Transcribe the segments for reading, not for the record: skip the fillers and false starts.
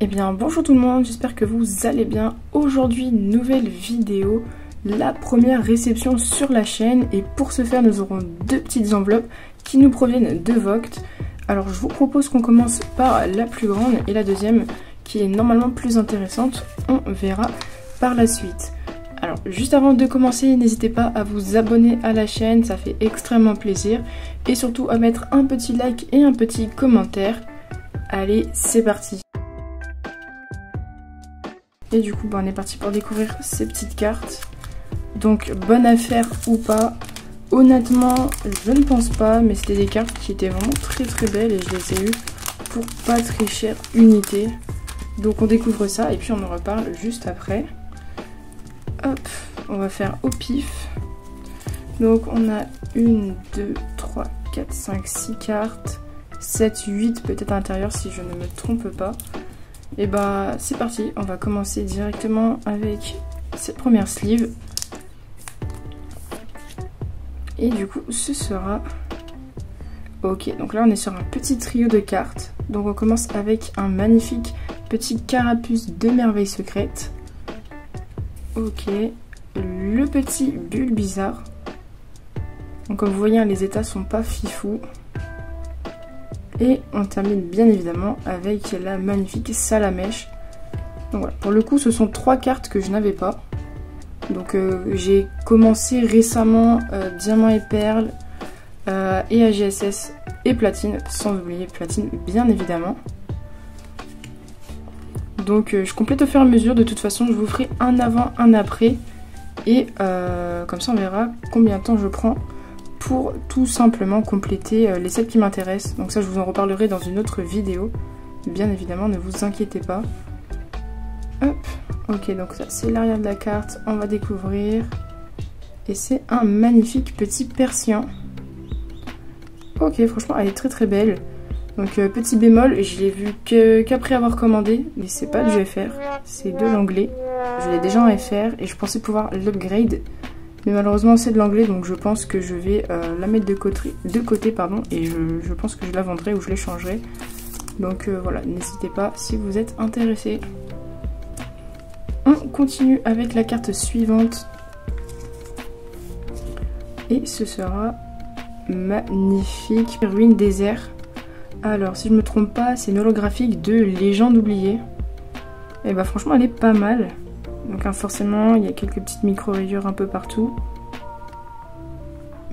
Eh bien bonjour tout le monde, j'espère que vous allez bien. Aujourd'hui, nouvelle vidéo, la première réception sur la chaîne. Et pour ce faire, nous aurons deux petites enveloppes qui nous proviennent de Vogt. Alors je vous propose qu'on commence par la plus grande et la deuxième qui est normalement plus intéressante. On verra par la suite. Alors juste avant de commencer, n'hésitez pas à vous abonner à la chaîne, ça fait extrêmement plaisir. Et surtout à mettre un petit like et un petit commentaire. Allez, c'est parti! Et du coup, on est parti pour découvrir ces petites cartes. Donc, bonne affaire ou pas? Honnêtement, je ne pense pas, mais c'était des cartes qui étaient vraiment très très belles et je les ai eues pour pas très cher unité. Donc, on découvre ça et puis on en reparle juste après. Hop, on va faire au pif. Donc, on a 1, 2, 3, 4, 5, 6 cartes. 7, 8 peut-être à l'intérieur si je ne me trompe pas. Et bah c'est parti, on va commencer directement avec cette première sleeve. Et du coup ce sera... Ok, donc là on est sur un petit trio de cartes. Donc on commence avec un magnifique petit carapuce de merveilles secrètes. Ok, le petit Bulbizarre. Donc comme vous voyez, les états sont pas fifous. Et on termine bien évidemment avec la magnifique Salamèche. Donc voilà, pour le coup ce sont 3 cartes que je n'avais pas. Donc j'ai commencé récemment Diamant et Perle et AGSS et Platine, sans oublier Platine bien évidemment. Donc je complète au fur et à mesure, de toute façon je vous ferai un avant, un après. Et comme ça on verra combien de temps je prends pour tout simplement compléter les sets qui m'intéressent. Donc ça je vous en reparlerai dans une autre vidéo. Bien évidemment, ne vous inquiétez pas. Hop, ok, donc ça c'est l'arrière de la carte, on va découvrir. Et c'est un magnifique petit Persian. Ok, franchement elle est très très belle. Donc petit bémol, je l'ai vu qu'après avoir commandé, mais c'est pas du FR, c'est de l'anglais. Je l'ai déjà en FR et je pensais pouvoir l'upgrade. Mais malheureusement c'est de l'anglais, donc je pense que je vais la mettre de côté pardon, et je pense que je la vendrai ou je l'échangerai. Donc voilà, n'hésitez pas si vous êtes intéressé. On continue avec la carte suivante. Et ce sera magnifique. Ruine désert. Alors si je me trompe pas, c'est une holographique de Légende oubliée. Et bah franchement elle est pas mal. Donc forcément, il y a quelques petites micro-rayures un peu partout.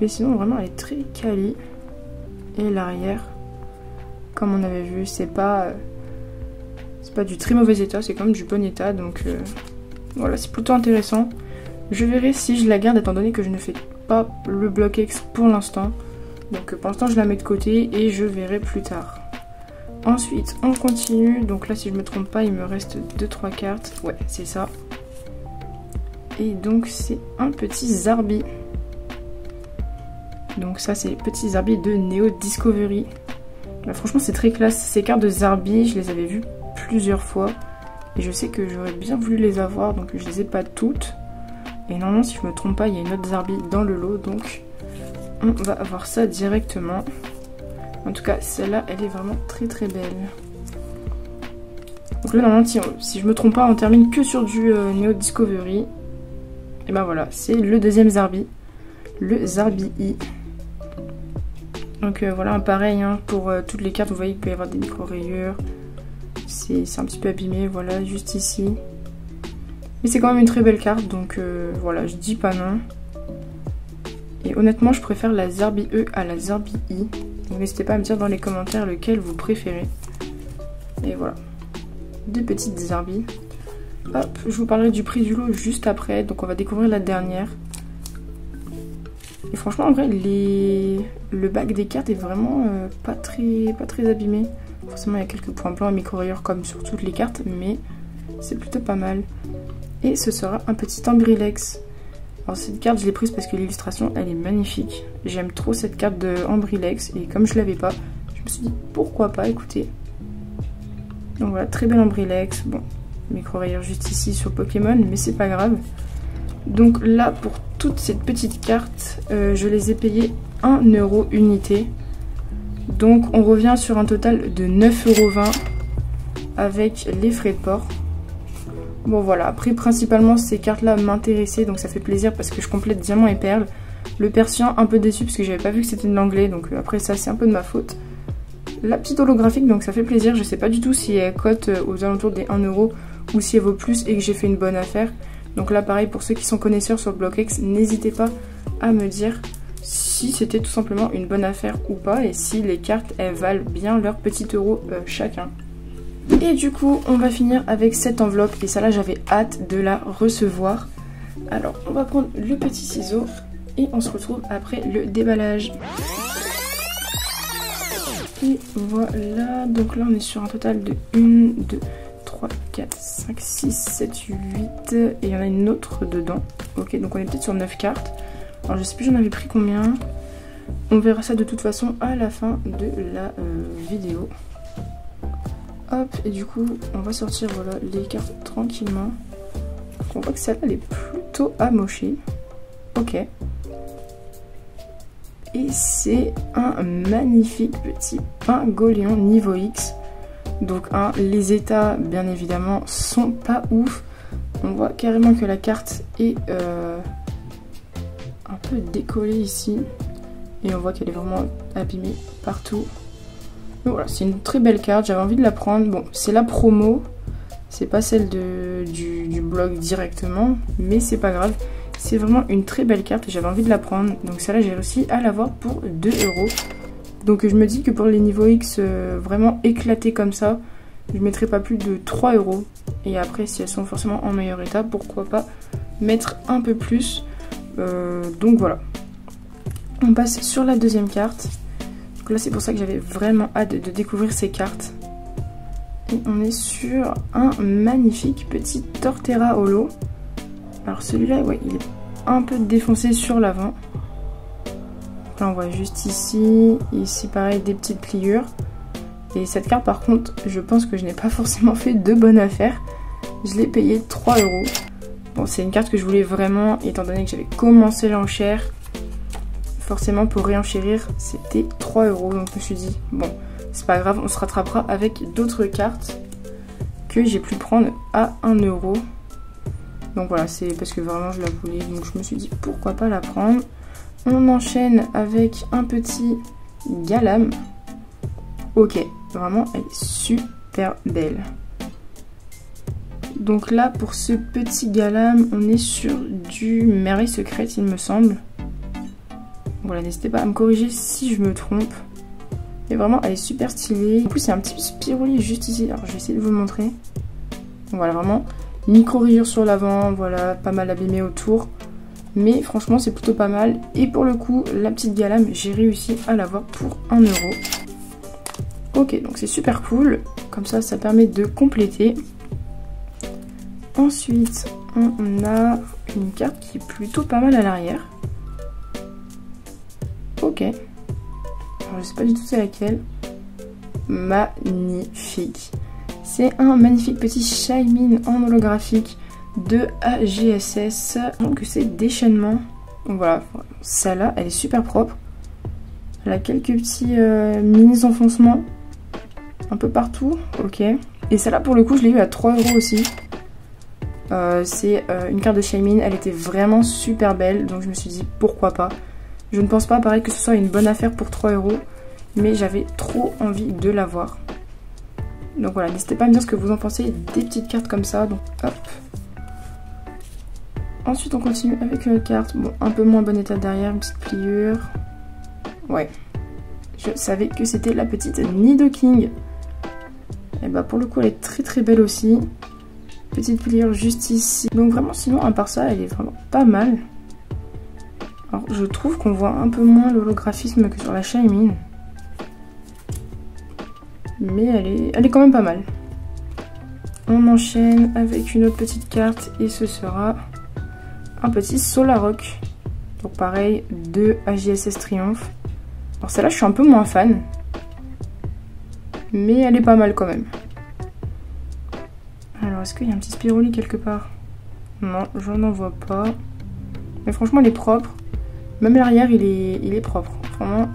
Mais sinon, vraiment, elle est très quali. Et l'arrière, comme on avait vu, c'est pas du très mauvais état, c'est quand même du bon état. Donc voilà, c'est plutôt intéressant. Je verrai si je la garde, étant donné que je ne fais pas le bloc X pour l'instant. Donc pour l'instant, je la mets de côté et je verrai plus tard. Ensuite, on continue. Donc là, si je me trompe pas, il me reste 2-3 cartes. Ouais, c'est ça. Et donc c'est un petit Zarbi. Donc ça c'est les petits Zarbi de Neo Discovery. Là, franchement c'est très classe. Ces cartes de Zarbi, je les avais vues plusieurs fois. Et je sais que j'aurais bien voulu les avoir, donc je les ai pas toutes. Et normalement si je me trompe pas, il y a une autre Zarbi dans le lot. Donc on va avoir ça directement. En tout cas celle-là elle est vraiment très très belle. Donc là normalement si je me trompe pas, on termine que sur du Neo Discovery. Et ben voilà, c'est le deuxième Zarbi, le Zarbi I. Donc voilà, pareil hein, pour toutes les cartes, vous voyez qu'il peut y avoir des micro-rayures. C'est un petit peu abîmé, voilà, juste ici. Mais c'est quand même une très belle carte, donc voilà, je dis pas non. Et honnêtement, je préfère la Zarbi E à la Zarbi I. Donc n'hésitez pas à me dire dans les commentaires lequel vous préférez. Et voilà, deux petites Zarbi. Hop, je vous parlerai du prix du lot juste après, donc on va découvrir la dernière. Et franchement en vrai le bac des cartes est vraiment pas très abîmé. Forcément il y a quelques points blancs et micro-rayures comme sur toutes les cartes, mais c'est plutôt pas mal. Et ce sera un petit Ambrilex. Alors cette carte je l'ai prise parce que l'illustration elle est magnifique. J'aime trop cette carte de Ambrilex et comme je l'avais pas, je me suis dit pourquoi pas, écoutez. Donc voilà, très belle Ambrilex, bon. Micro-rayures juste ici sur Pokémon, mais c'est pas grave. Donc là, pour toutes ces petites cartes, je les ai payées 1 € unité. Donc on revient sur un total de 9,20 €. avec les frais de port. Bon voilà, après principalement ces cartes là m'intéressaient, donc ça fait plaisir parce que je complète diamant et perles. Le persian un peu déçu parce que j'avais pas vu que c'était de l'anglais, donc après ça c'est un peu de ma faute. La petite holographique, donc ça fait plaisir, je sais pas du tout si elle cote aux alentours des 1 € ou si elle vaut plus et que j'ai fait une bonne affaire. Donc là pareil, pour ceux qui sont connaisseurs sur Blockx, n'hésitez pas à me dire si c'était tout simplement une bonne affaire ou pas et si les cartes elles valent bien leur petit euro chacun. Et du coup on va finir avec cette enveloppe et ça là j'avais hâte de la recevoir. Alors on va prendre le petit ciseau et on se retrouve après le déballage. Et voilà, donc là on est sur un total de 1, 2, 3, 4, 5, 6, 7, 8 et il y en a une autre dedans. Ok, donc on est peut-être sur 9 cartes. Alors je sais plus j'en avais pris combien. On verra ça de toute façon à la fin de la vidéo. Hop, et du coup on va sortir voilà les cartes tranquillement. Donc on voit que celle-là elle est plutôt amochée. Ok. Et c'est un magnifique petit Pingoléon niveau X. Donc les états bien évidemment sont pas ouf. On voit carrément que la carte est un peu décollée ici. Et on voit qu'elle est vraiment abîmée partout. Donc voilà, c'est une très belle carte, j'avais envie de la prendre. Bon, c'est la promo, c'est pas celle du blog directement, mais c'est pas grave. C'est vraiment une très belle carte et j'avais envie de la prendre. Donc celle-là, j'ai réussi à l'avoir pour 2 €. Donc je me dis que pour les niveaux X vraiment éclatés comme ça, je mettrai pas plus de 3 €. Et après, si elles sont forcément en meilleur état, pourquoi pas mettre un peu plus. Donc voilà. On passe sur la deuxième carte. Donc là c'est pour ça que j'avais vraiment hâte de découvrir ces cartes. Et on est sur un magnifique petit Torterra holo. Alors celui-là, ouais, il est un peu défoncé sur l'avant. Là on voit juste ici pareil des petites pliures. Et cette carte par contre, je pense que je n'ai pas forcément fait de bonne affaire. Je l'ai payé 3 €. Bon, c'est une carte que je voulais vraiment, étant donné que j'avais commencé l'enchère. Forcément pour réenchérir c'était 3 €, donc je me suis dit bon c'est pas grave, on se rattrapera avec d'autres cartes que j'ai pu prendre à 1 €. Donc voilà, c'est parce que vraiment je la voulais, donc je me suis dit pourquoi pas la prendre. On enchaîne avec un petit Galam. Ok, vraiment elle est super belle. Donc là pour ce petit Galam on est sur du Merveille Secrète il me semble. Voilà, n'hésitez pas à me corriger si je me trompe. Mais vraiment, elle est super stylée. En plus, il y a un petit Spiroli juste ici. Alors, je vais essayer de vous le montrer. Donc, voilà, vraiment, micro-rayures sur l'avant. Voilà, pas mal abîmé autour. Mais franchement, c'est plutôt pas mal. Et pour le coup, la petite Galam, j'ai réussi à l'avoir pour 1 €. Ok, donc c'est super cool. Comme ça, ça permet de compléter. Ensuite, on a une carte qui est plutôt pas mal à l'arrière. Ok. Alors, je sais pas du tout c'est laquelle. Magnifique. C'est un magnifique petit Shaymin en holographique de AGSS. Donc c'est déchaînement. Donc voilà, celle-là, elle est super propre. Elle a quelques petits mini enfoncements un peu partout. Ok. Et celle-là, pour le coup, je l'ai eu à 3 € aussi. C'est une carte de Shaymin. Elle était vraiment super belle. Donc je me suis dit pourquoi pas. Je ne pense pas pareil que ce soit une bonne affaire pour 3 €, mais j'avais trop envie de l'avoir. Donc voilà, n'hésitez pas à me dire ce que vous en pensez des petites cartes comme ça. Donc hop. Ensuite on continue avec une autre carte, bon un peu moins bon état derrière, une petite pliure. Ouais, je savais que c'était la petite Nidoking. Et bah pour le coup elle est très très belle aussi. Petite pliure juste ici. Donc vraiment sinon à part ça elle est vraiment pas mal. Alors, je trouve qu'on voit un peu moins l'holographisme que sur la Shaymin. Mais elle est quand même pas mal. On enchaîne avec une autre petite carte et ce sera un petit Solarock. Donc pareil, de AGSS Triomphe. Alors celle-là, je suis un peu moins fan. Mais elle est pas mal quand même. Alors, est-ce qu'il y a un petit Spiroli quelque part? Non, je n'en vois pas. Mais franchement, elle est propre. Même l'arrière, il est propre. Vraiment,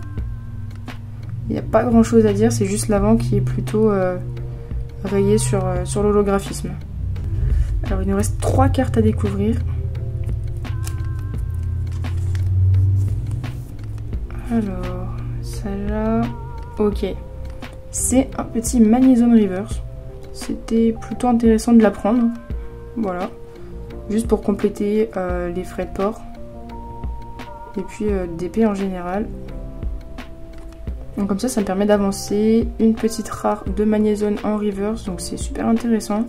il n'y a pas grand chose à dire. C'est juste l'avant qui est plutôt rayées sur l'holographisme. Alors il nous reste 3 cartes à découvrir. Alors, celle-là, ok. C'est un petit Magnezone Reverse. C'était plutôt intéressant de la prendre. Voilà. Juste pour compléter les frais de port. Et puis d'épée en général. Donc comme ça me permet d'avancer. Une petite rare de Magnezone en Reverse. Donc c'est super intéressant.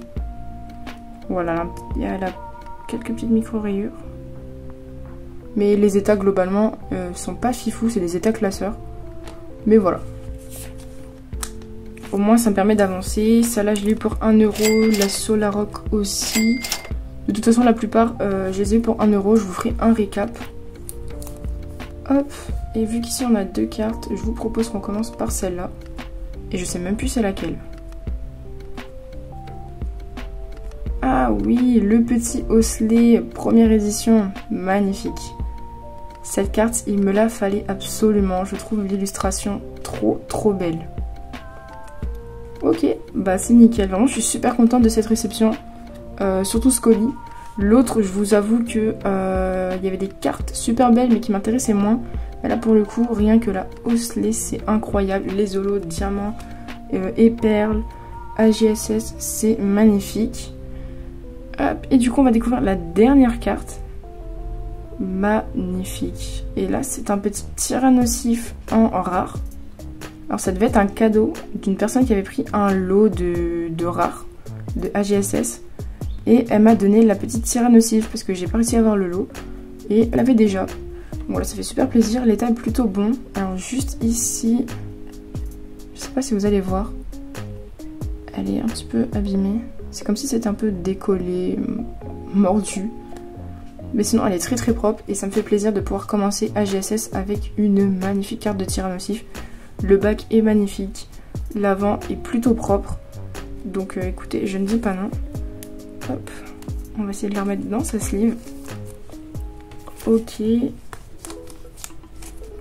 Voilà, il y a quelques petites micro-rayures. Mais les états globalement sont pas fifous, c'est des états classeurs. Mais voilà. Au moins ça me permet d'avancer. Celle-là je l'ai eu pour 1 €, la Solrock aussi. De toute façon la plupart je les ai eu pour 1 €, je vous ferai un récap. Hop, et vu qu'ici on a 2 cartes, je vous propose qu'on commence par celle-là. Et je sais même plus c'est laquelle. Ah oui, le petit Osselet, première édition, magnifique. Cette carte, il me la fallait absolument. Je trouve l'illustration trop belle. Ok, bah c'est nickel. Vraiment, je suis super contente de cette réception. Surtout ce colis. L'autre, je vous avoue que il y avait des cartes super belles, mais qui m'intéressaient moins. Mais là, pour le coup, rien que la Osselet, c'est incroyable. Les holos, diamants et perles, AGSS, c'est magnifique. Hop, et du coup, on va découvrir la dernière carte. Magnifique. Et là c'est un petit Tyrannosif en rare. Alors ça devait être un cadeau d'une personne qui avait pris un lot de rares de AGSS et elle m'a donné la petite Tyrannosif parce que j'ai pas réussi à avoir le lot et elle avait déjà. Voilà, ça fait super plaisir, l'état est plutôt bon. Alors juste ici, je sais pas si vous allez voir, elle est un petit peu abîmée, c'est comme si c'était un peu décollé, mordu. Mais sinon elle est très propre et ça me fait plaisir de pouvoir commencer AGSS avec une magnifique carte de Tyrannosif. Le bac est magnifique, l'avant est plutôt propre. Donc écoutez, je ne dis pas non. Hop, on va essayer de la remettre dans sa sleeve. Ok.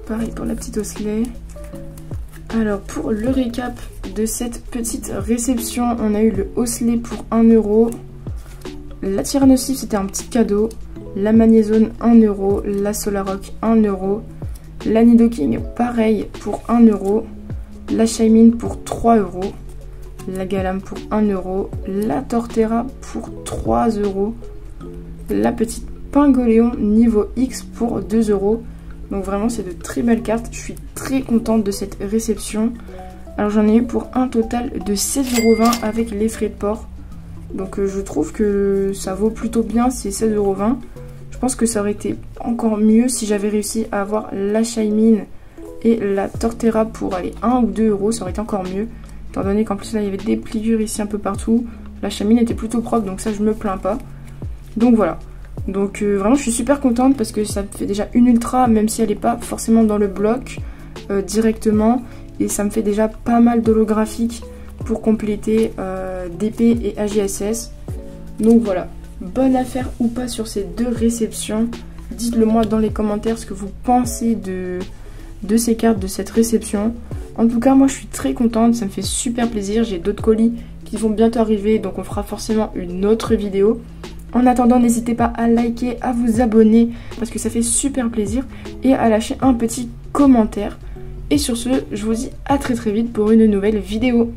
Pareil pour la petite Osselet. Alors pour le récap de cette petite réception, on a eu le Osselet pour 1 €. La Tyrannosif c'était un petit cadeau. La Magnezone 1 €, la Solrock 1 €, la Nidoking pareil pour 1 €, la Shaymin pour 3 €, la Galam pour 1 €, la Torterra pour 3 €, la petite Pingoléon niveau X pour 2 €. Donc vraiment c'est de très belles cartes, je suis très contente de cette réception. Alors j'en ai eu pour un total de 16,20 € avec les frais de port. Donc je trouve que ça vaut plutôt bien ces 16,20 €. Je pense que ça aurait été encore mieux si j'avais réussi à avoir la Shaymin et la Torterra pour aller 1 ou 2 €, ça aurait été encore mieux. Étant donné qu'en plus là il y avait des pliures ici un peu partout. La Shaymin était plutôt propre donc ça je me plains pas. Donc voilà. Donc vraiment je suis super contente parce que ça me fait déjà une ultra même si elle n'est pas forcément dans le bloc directement. Et ça me fait déjà pas mal d'holographiques pour compléter DP et AGSS. Donc voilà. Bonne affaire ou pas sur ces 2 réceptions. Dites-le moi dans les commentaires ce que vous pensez de ces cartes, de cette réception. En tout cas moi je suis très contente, ça me fait super plaisir. J'ai d'autres colis qui vont bientôt arriver donc on fera forcément une autre vidéo. En attendant n'hésitez pas à liker, à vous abonner parce que ça fait super plaisir et à lâcher un petit commentaire. Et sur ce je vous dis à très vite pour une nouvelle vidéo.